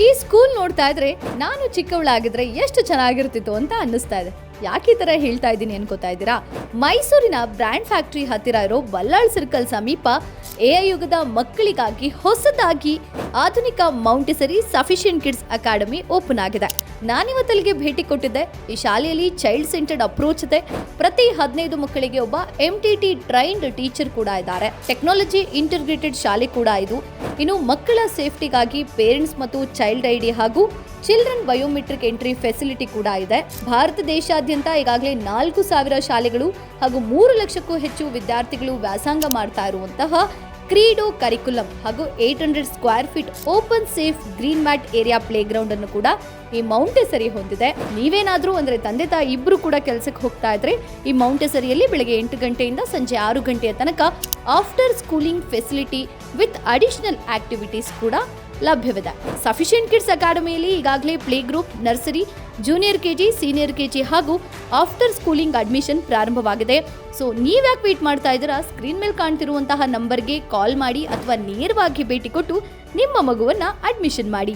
ಈ ಸ್ಕೂಲ್ ನೋಡ್ತಾ ಇದ್ರೆ ನಾನು ಚಿಕ್ಕವಳಾಗಿದ್ರೆ ಎಷ್ಟು ಚೆನ್ನಾಗಿರ್ತಿತ್ತು ಅಂತ ಅನ್ನಿಸ್ತಾ ಇದೆ. ಯಾಕೆ ಈ ತರ ಹೇಳ್ತಾ ಇದ್ದೀನಿ ಅನ್ಕೋತಾ ಇದ್ದೀರಾ? ಮೈಸೂರಿನ ಬ್ರ್ಯಾಂಡ್ ಫ್ಯಾಕ್ಟರಿ ಹತ್ತಿರ ಇರೋ ಬಲ್ಲಾಳ್ ಸರ್ಕಲ್ ಸಮೀಪ ಎಐ ಯುಗದ ಮಕ್ಕಳಿಗಾಗಿ ಹೊಸದಾಗಿ ಆಧುನಿಕ ಮೌಂಟೆಸರಿ ಸಫಿಷಿಯಂಟ್ ಕಿಡ್ಸ್ ಅಕಾಡೆಮಿ ಓಪನ್ ಆಗಿದೆ. ನಾನಿವತ್ತಲ್ಲಿಗೆ ಭೇಟಿ ಕೊಟ್ಟಿದ್ದೆ. ಈ ಶಾಲೆಯಲ್ಲಿ ಚೈಲ್ಡ್ ಸೆಂಟರ್ಡ್ ಅಪ್ರೋಚ್ ಇದೆ. ಪ್ರತಿ 15 ಮಕ್ಕಳಿಗೆ ಒಬ್ಬ MTT ಟ್ರೈನ್ಡ್ ಟೀಚರ್ ಕೂಡ ಇದ್ದಾರೆ. ಟೆಕ್ನಾಲಜಿ ಇಂಟಿಗ್ರೇಟೆಡ್ ಶಾಲೆ ಕೂಡ ಇದು. ಇನ್ನು ಮಕ್ಕಳ ಸೇಫ್ಟಿಗಾಗಿ ಪೇರೆಂಟ್ಸ್ ಮತ್ತು ಚೈಲ್ಡ್ ಐಡಿ ಹಾಗೂ ಚಿಲ್ಡ್ರನ್ ಬಯೋಮೆಟ್ರಿಕ್ ಎಂಟ್ರಿ ಫೆಸಿಲಿಟಿ ಕೂಡ ಇದೆ. ಭಾರತ ದೇಶಾದ್ಯಂತ ಈಗಾಗಲೇ 4,000 ಶಾಲೆಗಳು ಹಾಗೂ 3 ಲಕ್ಷಕ್ಕೂ ಹೆಚ್ಚು ವಿದ್ಯಾರ್ಥಿಗಳು ವ್ಯಾಸಂಗ ಮಾಡ್ತಾ ಇರುವಂತಹ ಕ್ರೀಡೋ ಕರಿಕ್ಯುಲಂ ಹಾಗೂ 800 square feet open safe green mat area play ground ಅನ್ನು ಕೂಡ ಈ ಮೌಂಟೆಸರಿ ಹೊಂದಿದೆ. ನೀವೇನಾದ್ರೂ ಅಂದ್ರೆ ತಂದೆ ತಾಯಿ ಇಬ್ರು ಕೂಡ ಕೆಲಸಕ್ಕೆ ಹೋಗ್ತಾ ಇದ್ರೆ ಈ ಮೌಂಟೆಸರಿಯಲ್ಲಿ ಬೆಳಗ್ಗೆ 8 ಗಂಟೆಯಿಂದ ಸಂಜೆ 6 ಗಂಟೆಯ ತನಕ after schooling facility with additional activities ಕೂಡ ಲಭ್ಯವಿದೆ. ಸಫಿಷಿಯಂಟ್ ಕಿಡ್ಸ್ ಅಕಾಡೆಮಿಯಲ್ಲಿ ಈಗಾಗಲೇ play group, nursery, junior KG, senior KG ಹಾಗೂ ಆಫ್ಟರ್ ಸ್ಕೂಲಿಂಗ್ ಅಡ್ಮಿಷನ್ ಪ್ರಾರಂಭವಾಗಿದೆ. ಸೊ ನೀವ್ಯಾಕೆ ವೇಟ್ ಮಾಡ್ತಾ ಇದ್ದೀರಾ? ಸ್ಕ್ರೀನ್ ಮೇಲೆ ಕಾಣ್ತಿರುವಂತಹ ನಂಬರ್ಗೆ ಕಾಲ್ ಮಾಡಿ ಅಥವಾ ನೇರವಾಗಿ ಭೇಟಿ ಕೊಟ್ಟು ನಿಮ್ಮ ಮಗುವನ್ನ ಅಡ್ಮಿಷನ್ ಮಾಡಿ.